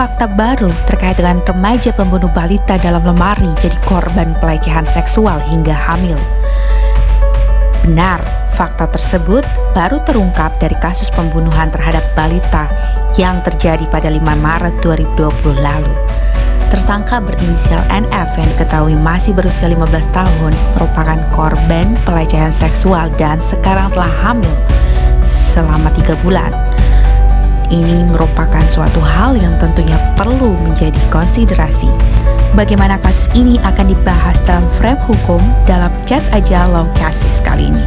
fakta baru terkait dengan remaja pembunuh balita dalam lemari jadi korban pelecehan seksual hingga hamil. Benar, fakta tersebut baru terungkap dari kasus pembunuhan terhadap balita yang terjadi pada 5 Maret 2020 lalu. Tersangka berinisial NF yang diketahui masih berusia 15 tahun merupakan korban pelecehan seksual dan sekarang telah hamil selama 3 bulan. Ini merupakan suatu hal yang tentunya perlu menjadi konsiderasi. Bagaimana kasus ini akan dibahas dalam frame hukum dalam Chat Aja Law Cases kali ini.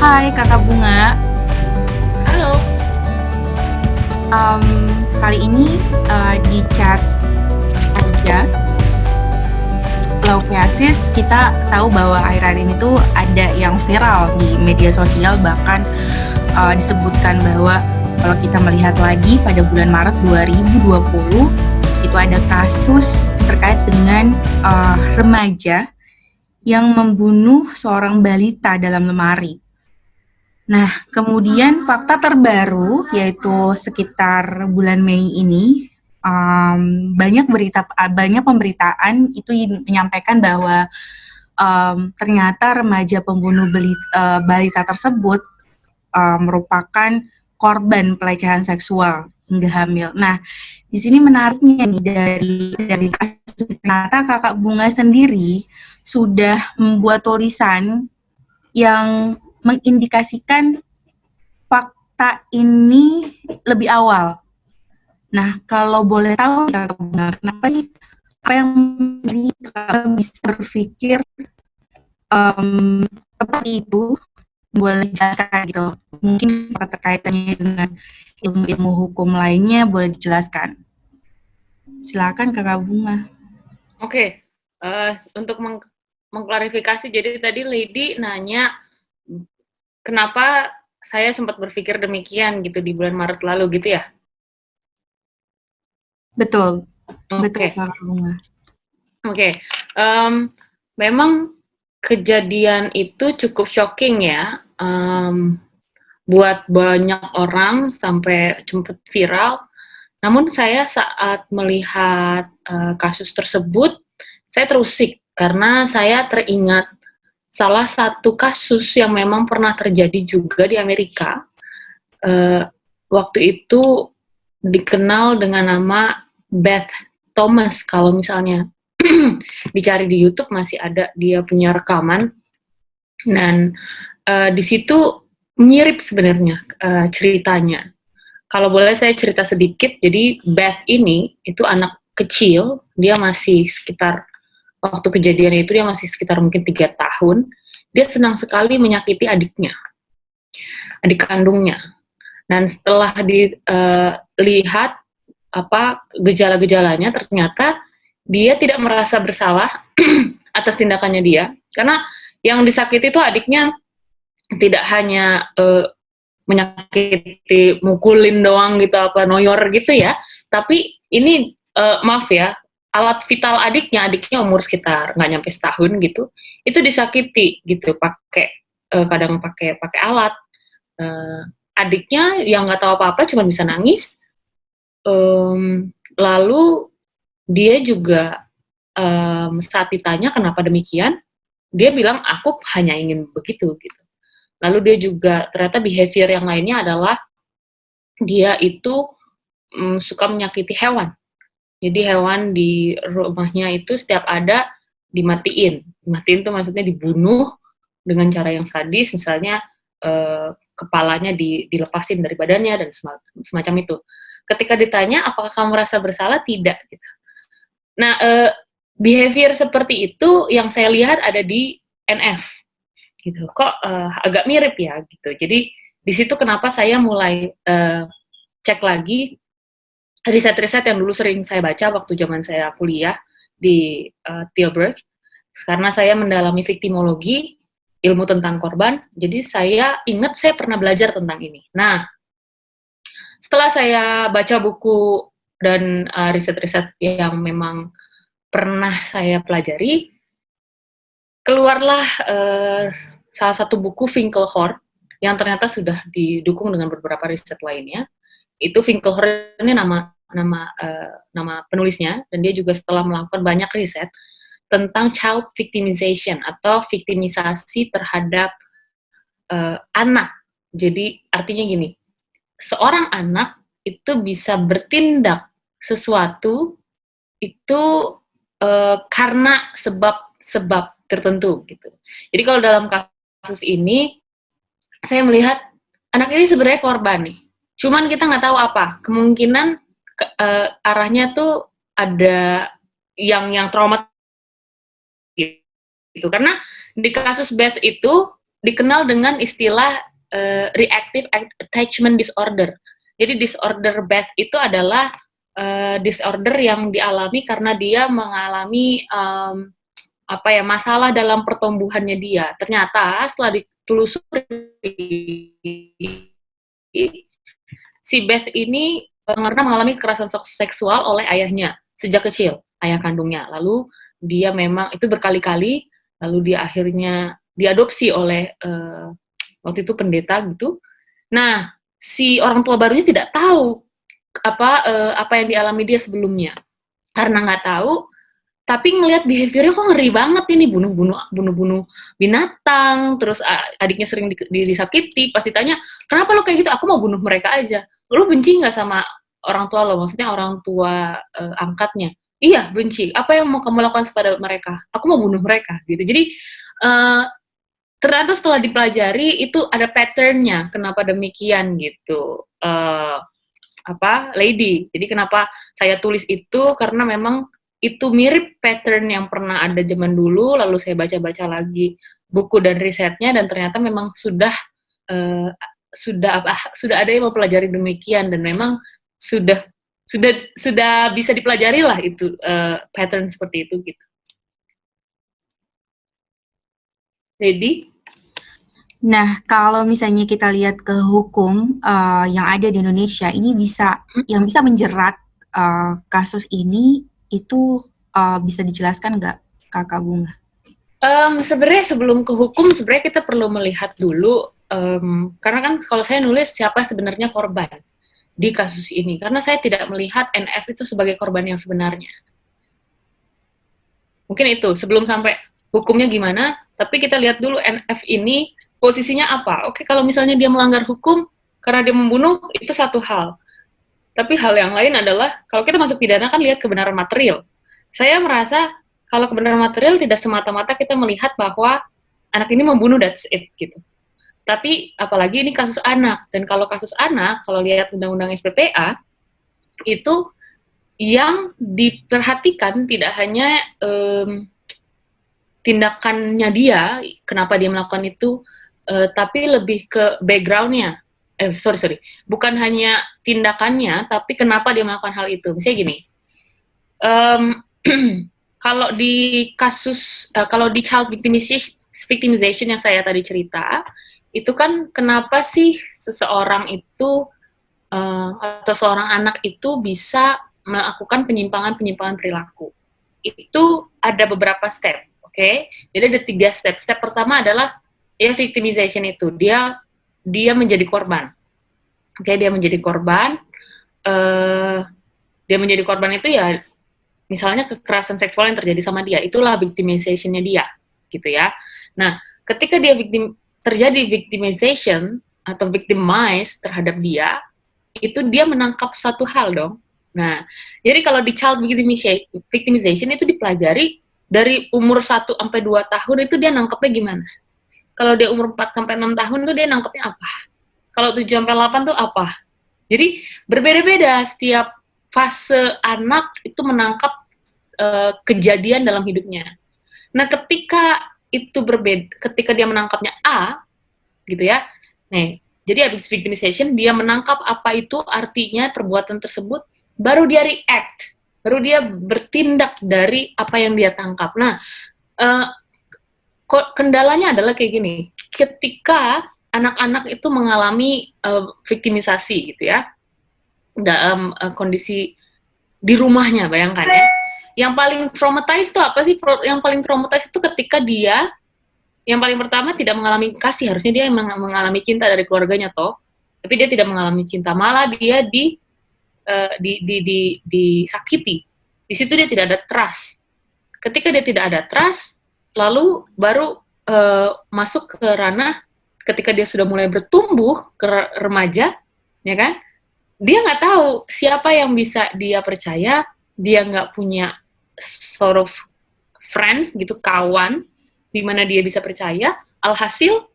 Hai Kakak Bunga. Halo. Kali ini di Chat Aja Law Cases kita tahu bahwa akhir-akhir ini tuh ada yang viral di media sosial, bahkan disebutkan bahwa kalau kita melihat lagi pada bulan Maret 2020 itu ada kasus terkait dengan remaja yang membunuh seorang balita dalam lemari. Nah, kemudian fakta terbaru yaitu sekitar bulan Mei ini banyak pemberitaan itu menyampaikan bahwa ternyata remaja pembunuh balita tersebut merupakan korban pelecehan seksual hingga hamil. Nah, di sini menariknya nih dari ternyata Kakak Bunga sendiri sudah membuat tulisan yang mengindikasikan fakta ini lebih awal. Nah, kalau boleh tahu Kakak Bunga, kenapa sih apa yang bisa berpikir seperti itu? Boleh dijelaskan gitu. Mungkin keterkaitannya dengan ilmu-ilmu hukum lainnya boleh dijelaskan. Silakan Kakak Bunga. Oke, untuk mengklarifikasi, jadi tadi Lady nanya kenapa saya sempat berpikir demikian gitu di bulan Maret lalu gitu ya? Betul, betul Oke. Kakak Bunga. Oke, memang kejadian itu cukup shocking ya, buat banyak orang sampai sempat viral. Namun saya saat melihat kasus tersebut, saya terusik karena saya teringat salah satu kasus yang memang pernah terjadi juga di Amerika. Waktu itu dikenal dengan nama Beth Thomas, kalau misalnya dicari di YouTube masih ada dia punya rekaman, dan di situ mirip sebenarnya ceritanya. Kalau boleh saya cerita sedikit, jadi Beth ini itu anak kecil, dia masih sekitar, waktu kejadian itu dia masih sekitar mungkin 3 tahun, dia senang sekali menyakiti adiknya, adik kandungnya. Dan setelah dilihat gejala-gejalanya, ternyata dia tidak merasa bersalah atas tindakannya dia, karena yang disakiti itu adiknya tidak hanya menyakiti, mukulin doang gitu, noyor gitu ya, tapi ini maaf ya, alat vital adiknya umur sekitar nggak nyampe setahun gitu, itu disakiti gitu, kadang pakai alat. Adiknya yang nggak tahu apa-apa, cuma bisa nangis. Lalu dia juga saat ditanya kenapa demikian, dia bilang aku hanya ingin begitu gitu. Lalu dia juga ternyata behavior yang lainnya adalah dia itu suka menyakiti hewan. Jadi hewan di rumahnya itu setiap ada dimatiin. Dimatiin itu maksudnya dibunuh dengan cara yang sadis, misalnya kepalanya dilepasin dari badannya dan semacam itu. Ketika ditanya apakah kamu merasa bersalah, tidak gitu. Nah, behavior seperti itu yang saya lihat ada di NF gitu. Kok agak mirip ya gitu. Jadi di situ kenapa saya mulai cek lagi riset-riset yang dulu sering saya baca waktu zaman saya kuliah di Tilburg, karena saya mendalami viktimologi, ilmu tentang korban. Jadi saya ingat saya pernah belajar tentang ini. Nah, setelah saya baca buku dan riset-riset yang memang pernah saya pelajari, keluarlah salah satu buku Finkelhor yang ternyata sudah didukung dengan beberapa riset lainnya. Itu Finkelhorn ini nama penulisnya, dan dia juga setelah melakukan banyak riset tentang child victimization atau viktimisasi terhadap anak. Jadi artinya gini, seorang anak itu bisa bertindak sesuatu itu karena sebab tertentu gitu. Jadi kalau dalam kasus ini saya melihat anak ini sebenarnya korban nih. Cuman kita nggak tahu apa. Kemungkinan arahnya tuh ada yang trauma gitu. Karena di kasus Beth itu dikenal dengan istilah reactive attachment disorder. Jadi disorder Beth itu adalah disorder yang dialami karena dia mengalami masalah dalam pertumbuhannya dia. Ternyata setelah ditelusuri si Beth ini karena mengalami kekerasan seksual oleh ayahnya sejak kecil, ayah kandungnya. Lalu dia memang itu berkali-kali, lalu dia akhirnya diadopsi oleh waktu itu pendeta gitu. Nah, si orang tua barunya tidak tahu apa yang dialami dia sebelumnya. Karena nggak tahu, tapi ngelihat behaviornya kok ngeri banget ini, bunuh binatang, terus adiknya sering disakiti, pas ditanya, kenapa lo kayak gitu? Aku mau bunuh mereka aja. Lo benci nggak sama orang tua lo? Maksudnya orang tua angkatnya. Iya, benci. Apa yang mau kamu lakukan kepada mereka? Aku mau bunuh mereka, gitu. Jadi, ternyata setelah dipelajari, itu ada pattern-nya, kenapa demikian, gitu. Lady. Jadi kenapa saya tulis itu, karena memang itu mirip pattern yang pernah ada zaman dulu, lalu saya baca-baca lagi buku dan risetnya, dan ternyata memang sudah ada yang mempelajari demikian, dan memang sudah bisa dipelajari lah itu pattern seperti itu gitu. Jadi, nah kalau misalnya kita lihat ke hukum yang ada di Indonesia, ini yang bisa menjerat kasus ini itu bisa dijelaskan nggak, Kakak Bunga? Sebenarnya sebelum ke hukum, sebenarnya kita perlu melihat dulu, karena kan kalau saya nulis siapa sebenarnya korban di kasus ini, karena saya tidak melihat NF itu sebagai korban yang sebenarnya. Mungkin itu, sebelum sampai hukumnya gimana, tapi kita lihat dulu NF ini posisinya apa. Oke, kalau misalnya dia melanggar hukum karena dia membunuh, itu satu hal. Tapi hal yang lain adalah, kalau kita masuk pidana kan lihat kebenaran material. Saya merasa kalau kebenaran material tidak semata-mata kita melihat bahwa anak ini membunuh, that's it gitu. Tapi apalagi ini kasus anak, dan kalau kasus anak, kalau lihat undang-undang SPPA, itu yang diperhatikan tidak hanya tindakannya dia, kenapa dia melakukan itu, tapi lebih ke background-nya. Bukan hanya tindakannya, tapi kenapa dia melakukan hal itu. Misalnya gini, kalau di kasus, kalau di child victimization yang saya tadi cerita, itu kan kenapa sih seseorang itu atau seorang anak itu bisa melakukan penyimpangan perilaku. Itu ada beberapa step, oke? Jadi ada 3 step. Step pertama adalah victimization itu, dia menjadi korban. Oke, dia menjadi korban. Dia menjadi korban itu ya, misalnya kekerasan seksual yang terjadi sama dia, itulah victimization-nya dia, gitu ya. Nah, ketika dia terjadi victimization atau victimize terhadap dia, itu dia menangkap satu hal dong. Nah, jadi kalau di child victimization itu dipelajari dari umur 1 sampai 2 tahun itu dia nangkepnya gimana. Kalau dia umur 4 sampai 6 tahun tuh dia nangkepnya apa. Kalau 7 sampai 8 tuh apa. Jadi berbeda-beda setiap fase anak itu menangkap kejadian dalam hidupnya. Nah, ketika itu berbeda, ketika dia menangkapnya A, gitu ya. Nih, jadi habis victimization, dia menangkap apa itu artinya perbuatan tersebut, baru dia react, baru dia bertindak dari apa yang dia tangkap. Nah, kendalanya adalah kayak gini, ketika anak-anak itu mengalami victimisasi gitu ya, dalam kondisi di rumahnya, bayangkan ya. Yang paling traumatized itu apa sih? Yang paling traumatized itu ketika dia Yang paling pertama tidak mengalami kasih, harusnya dia mengalami cinta dari keluarganya toh, tapi dia tidak mengalami cinta, malah dia disakiti. Di situ dia tidak ada trust. Ketika dia tidak ada trust, lalu baru masuk ke ranah ketika dia sudah mulai bertumbuh ke remaja, ya kan? Dia nggak tahu siapa yang bisa dia percaya, dia nggak punya sort of friends gitu, kawan, di mana dia bisa percaya, alhasil,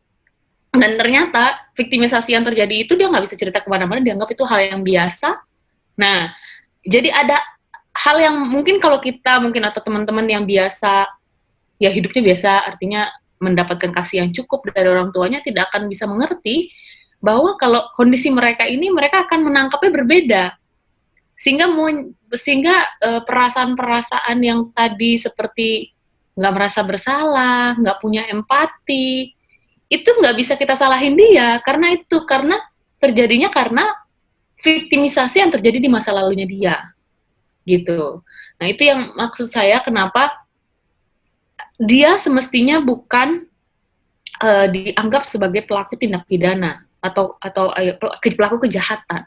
dan ternyata viktimisasi yang terjadi itu dia nggak bisa cerita kemana-mana, dianggap itu hal yang biasa. Nah, jadi ada hal yang mungkin kalau kita mungkin atau teman-teman yang biasa, ya hidupnya biasa, artinya mendapatkan kasih yang cukup dari orang tuanya, tidak akan bisa mengerti bahwa kalau kondisi mereka ini, mereka akan menangkapnya berbeda. Sehingga perasaan-perasaan yang tadi seperti nggak merasa bersalah, nggak punya empati, itu nggak bisa kita salahin dia, karena terjadinya karena viktimisasi yang terjadi di masa lalunya dia, gitu. Nah, itu yang maksud saya kenapa dia semestinya bukan dianggap sebagai pelaku tindak pidana atau pelaku kejahatan.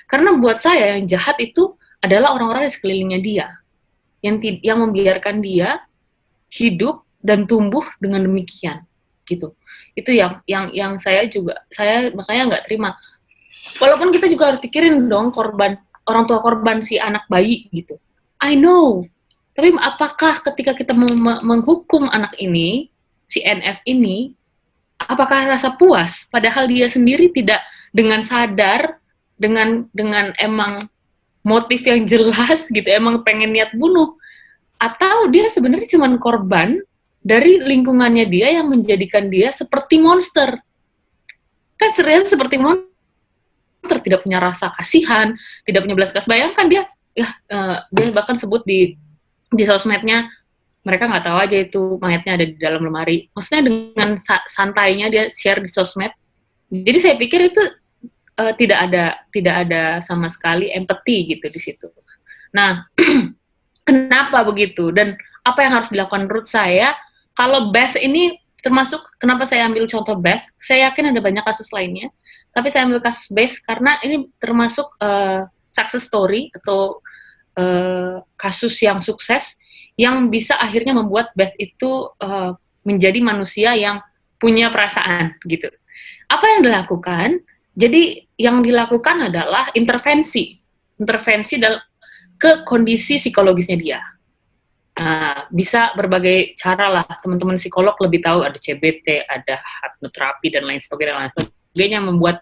Karena buat saya yang jahat itu adalah orang-orang di sekelilingnya dia, yang membiarkan dia hidup dan tumbuh dengan demikian, gitu. Itu yang saya makanya nggak terima. Walaupun kita juga harus pikirin dong orang tua korban si anak bayi gitu. I know. Tapi apakah ketika kita menghukum anak ini, si NF ini, apakah rasa puas? Padahal dia sendiri tidak dengan sadar, dengan emang motif yang jelas gitu, emang pengen niat bunuh. Atau dia sebenarnya cuma korban dari lingkungannya dia yang menjadikan dia seperti monster. Kan serius seperti monster, tidak punya rasa kasihan, tidak punya belas kasihan. Bayangkan dia bahkan sebut di sosmednya, mereka nggak tahu aja itu mayatnya ada di dalam lemari. Maksudnya dengan santainya dia share di sosmed. Jadi saya pikir itu tidak ada sama sekali empati gitu di situ. Nah, kenapa begitu? Dan apa yang harus dilakukan menurut saya? Kalau Beth ini termasuk, kenapa saya ambil contoh Beth? Saya yakin ada banyak kasus lainnya, tapi saya ambil kasus Beth karena ini termasuk success story atau kasus yang sukses yang bisa akhirnya membuat Beth itu menjadi manusia yang punya perasaan gitu. Apa yang dilakukan? Jadi yang dilakukan adalah intervensi ke kondisi psikologisnya dia. Bisa berbagai cara lah, teman-teman psikolog lebih tahu, ada CBT, ada hipnoterapi dan lain sebagainya membuat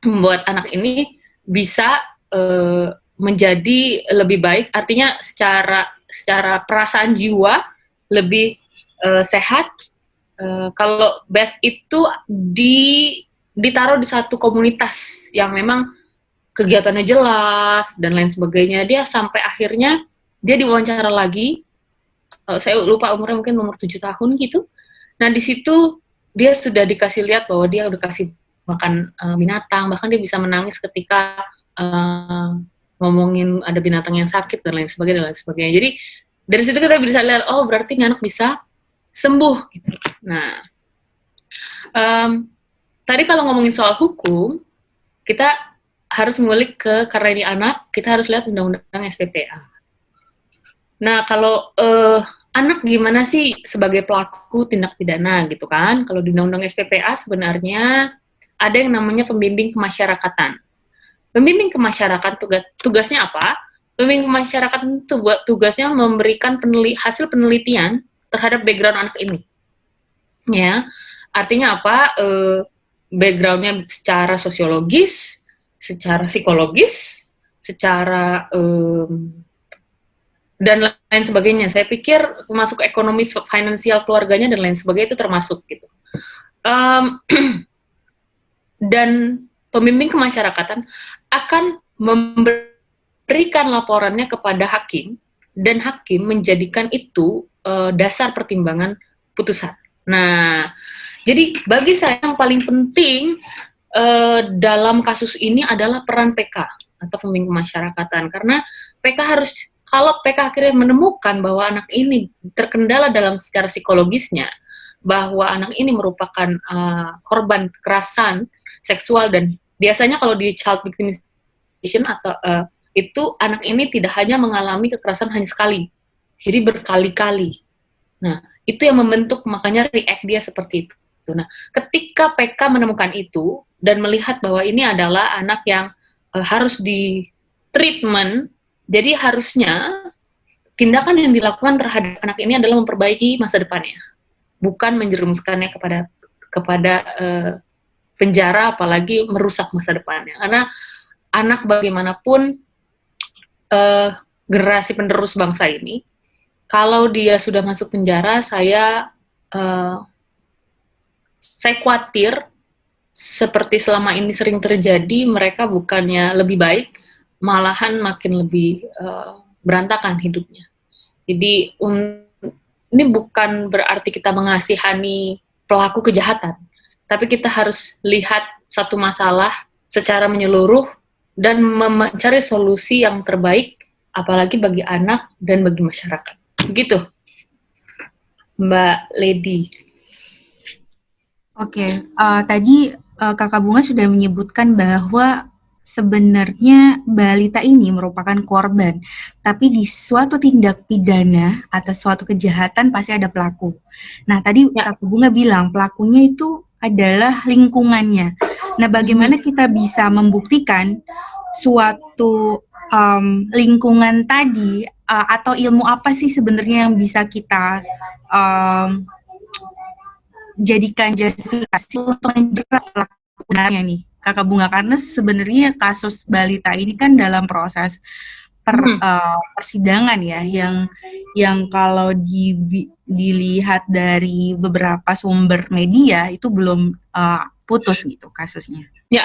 membuat anak ini bisa menjadi lebih baik, artinya secara perasaan jiwa lebih sehat. Kalau Beth itu ditaruh di satu komunitas yang memang kegiatannya jelas dan lain sebagainya, dia sampai akhirnya dia diwawancara lagi, saya lupa umurnya, mungkin umur 7 tahun gitu. Nah di situ dia sudah dikasih lihat bahwa dia udah kasih makan binatang, bahkan dia bisa menangis ketika ngomongin ada binatang yang sakit dan lain sebagainya. Jadi dari situ kita bisa lihat, oh berarti anak bisa sembuh gitu. Nah tadi kalau ngomongin soal hukum, kita harus ngulik karena ini anak, kita harus lihat undang-undang SPPA. Nah, kalau anak gimana sih sebagai pelaku tindak pidana gitu kan? Kalau di undang-undang SPPA sebenarnya ada yang namanya pembimbing kemasyarakatan. Pembimbing kemasyarakatan tugasnya apa? Pembimbing kemasyarakatan itu tugasnya memberikan hasil penelitian terhadap background anak ini. Ya, artinya apa? Backgroundnya secara sosiologis, secara psikologis, secara dan lain sebagainya. Saya pikir termasuk ekonomi finansial keluarganya dan lain sebagainya itu termasuk gitu. Dan pembimbing kemasyarakatan akan memberikan laporannya kepada hakim dan hakim menjadikan itu dasar pertimbangan putusan. Nah, jadi bagi saya yang paling penting dalam kasus ini adalah peran PK atau pembimbing kemasyarakatan, karena kalau PK akhirnya menemukan bahwa anak ini terkendala dalam secara psikologisnya, bahwa anak ini merupakan korban kekerasan seksual, dan biasanya kalau di child victimization atau itu anak ini tidak hanya mengalami kekerasan hanya sekali, jadi berkali-kali. Nah, itu yang membentuk makanya react dia seperti itu. Nah, ketika PK menemukan itu dan melihat bahwa ini adalah anak yang harus di treatment, jadi harusnya tindakan yang dilakukan terhadap anak ini adalah memperbaiki masa depannya, bukan menjerumuskannya kepada penjara, apalagi merusak masa depannya. Karena anak bagaimanapun generasi penerus bangsa ini, kalau dia sudah masuk penjara, saya khawatir seperti selama ini sering terjadi, mereka bukannya lebih baik, malahan makin lebih berantakan hidupnya. Jadi ini bukan berarti kita mengasihani pelaku kejahatan, tapi kita harus lihat satu masalah secara menyeluruh dan mencari solusi yang terbaik, apalagi bagi anak dan bagi masyarakat. Begitu, Mbak Lady. Oke, tadi Kakak Bunga sudah menyebutkan bahwa sebenarnya balita ini merupakan korban, tapi di suatu tindak pidana atau suatu kejahatan pasti ada pelaku. Nah, tadi Kakak Bunga bilang pelakunya itu adalah lingkungannya. Nah, bagaimana kita bisa membuktikan suatu lingkungan tadi atau ilmu apa sih sebenarnya yang bisa kita jadikan justifikasi untuk menjerat pelakunya nih, Kakak Bunga, karena sebenarnya kasus balita ini kan dalam proses persidangan ya, yang kalau dilihat dari beberapa sumber media itu belum putus gitu kasusnya. Ya.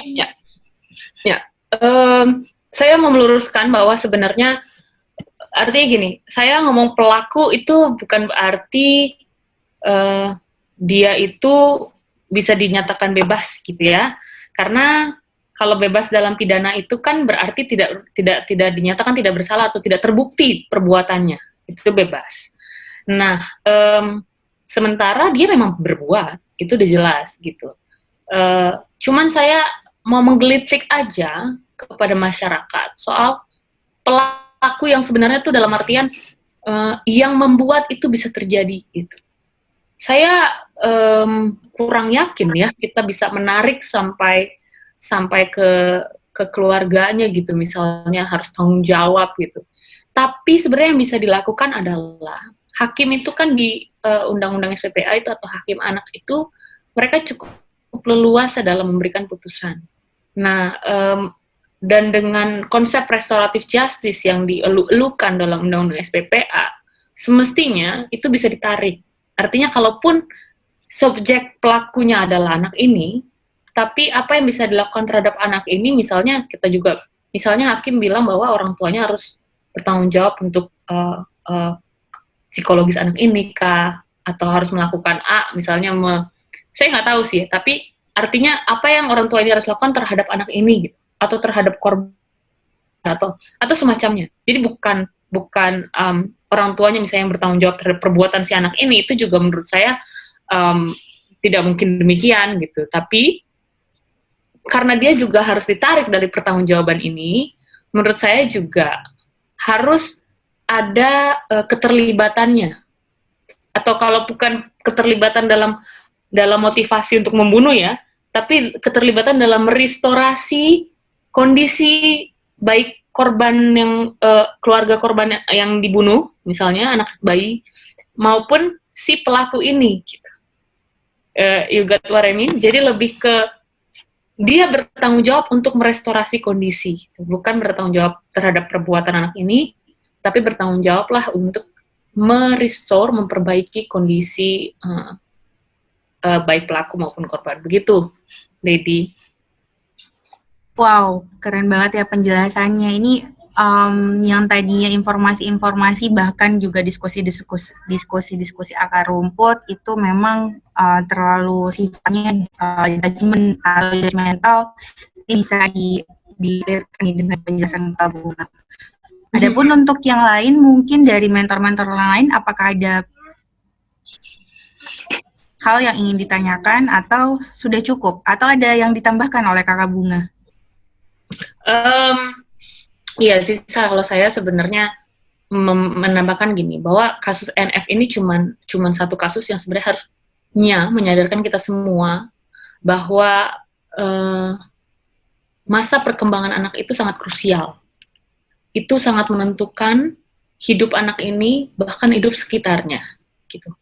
Saya mau meluruskan bahwa sebenarnya artinya gini, saya ngomong pelaku itu bukan berarti dia itu bisa dinyatakan bebas gitu ya, karena kalau bebas dalam pidana itu kan berarti tidak dinyatakan tidak bersalah atau tidak terbukti perbuatannya, itu bebas. Nah, sementara dia memang berbuat, itu udah jelas gitu. Cuman saya mau menggelitik aja kepada masyarakat soal pelaku yang sebenarnya itu dalam artian yang membuat itu bisa terjadi gitu. Saya kurang yakin ya kita bisa menarik sampai ke keluarganya gitu, misalnya harus tanggung jawab gitu. Tapi sebenarnya yang bisa dilakukan adalah hakim itu kan di undang-undang SPPA itu atau hakim anak itu mereka cukup leluasa dalam memberikan putusan. Nah, dan dengan konsep restoratif justice yang dielu-elukan dalam undang-undang SPPA, semestinya itu bisa ditarik. Artinya kalaupun subjek pelakunya adalah anak ini, tapi apa yang bisa dilakukan terhadap anak ini, misalnya hakim bilang bahwa orang tuanya harus bertanggung jawab untuk psikologis anak ini kah, atau harus melakukan A, misalnya saya nggak tahu sih, tapi artinya apa yang orang tua ini harus lakukan terhadap anak ini gitu, atau terhadap korban atau semacamnya. Jadi bukan orang tuanya misalnya yang bertanggung jawab terhadap perbuatan si anak ini, itu juga menurut saya tidak mungkin demikian gitu. Tapi karena dia juga harus ditarik dari pertanggungjawaban ini, menurut saya juga harus ada keterlibatannya. Atau kalau bukan keterlibatan dalam motivasi untuk membunuh ya, tapi keterlibatan dalam merestorasi kondisi baik korban yang keluarga korban yang dibunuh, misalnya anak bayi, maupun si pelaku ini. Gitu. You got what I mean? Jadi lebih ke dia bertanggung jawab untuk merestorasi kondisi, bukan bertanggung jawab terhadap perbuatan anak ini, tapi bertanggung jawablah untuk merestore, memperbaiki kondisi baik pelaku maupun korban. Begitu, Lady. Wow, keren banget ya penjelasannya. Ini yang tadinya informasi-informasi bahkan juga diskusi akar rumput itu memang terlalu sifatnya judgmental, ini bisa di-clearkan dengan penjelasan Kak Bunga. Adapun untuk yang lain mungkin dari mentor-mentor lain, apakah ada hal yang ingin ditanyakan atau sudah cukup? Atau ada yang ditambahkan oleh Kakak Bunga? Iya sih, kalau saya sebenarnya menambahkan gini, bahwa kasus NF ini cuman satu kasus yang sebenarnya harusnya menyadarkan kita semua bahwa masa perkembangan anak itu sangat krusial. Itu sangat menentukan hidup anak ini, bahkan hidup sekitarnya, gitu.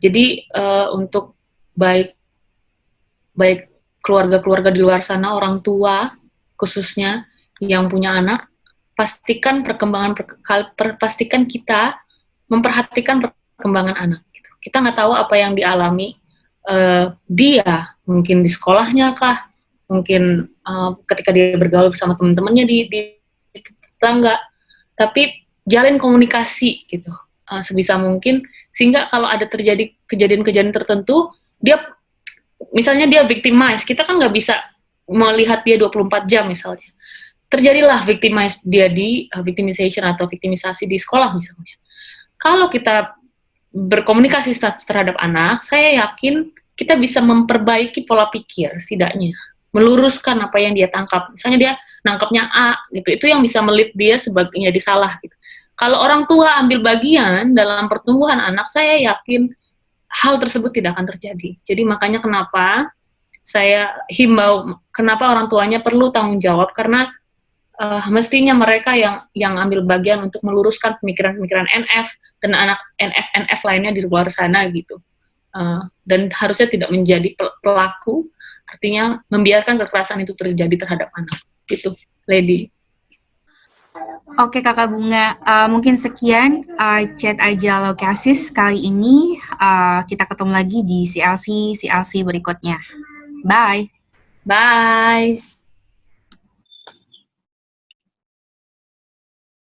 Jadi untuk baik keluarga-keluarga di luar sana, orang tua khususnya yang punya anak, pastikan pastikan kita memperhatikan perkembangan anak. Gitu. Kita nggak tahu apa yang dialami dia, mungkin di sekolahnya kah, mungkin ketika dia bergaul bersama teman-temannya di tetangga, tapi jalin komunikasi gitu sebisa mungkin, sehingga kalau ada terjadi kejadian-kejadian tertentu, dia misalnya dia victimize, kita kan nggak bisa melihat dia 24 jam misalnya. Terjadilah dia di victimization atau victimisasi di sekolah misalnya. Kalau kita berkomunikasi terhadap anak, saya yakin kita bisa memperbaiki pola pikir setidaknya, meluruskan apa yang dia tangkap. Misalnya dia nangkapnya A gitu, itu yang bisa melit dia sebagai jadi salah gitu. Kalau orang tua ambil bagian dalam pertumbuhan anak, saya yakin hal tersebut tidak akan terjadi. Jadi makanya kenapa saya himbau, kenapa orang tuanya perlu tanggung jawab, karena mestinya mereka yang ambil bagian untuk meluruskan pemikiran-pemikiran NF dan anak NF lainnya di luar sana gitu. Dan harusnya tidak menjadi pelaku, artinya membiarkan kekerasan itu terjadi terhadap anak. Gitu, Lady. Oke Kakak Bunga, mungkin sekian chat aja Lokasis kali ini. Kita ketemu lagi di CLC berikutnya. Bye. Bye.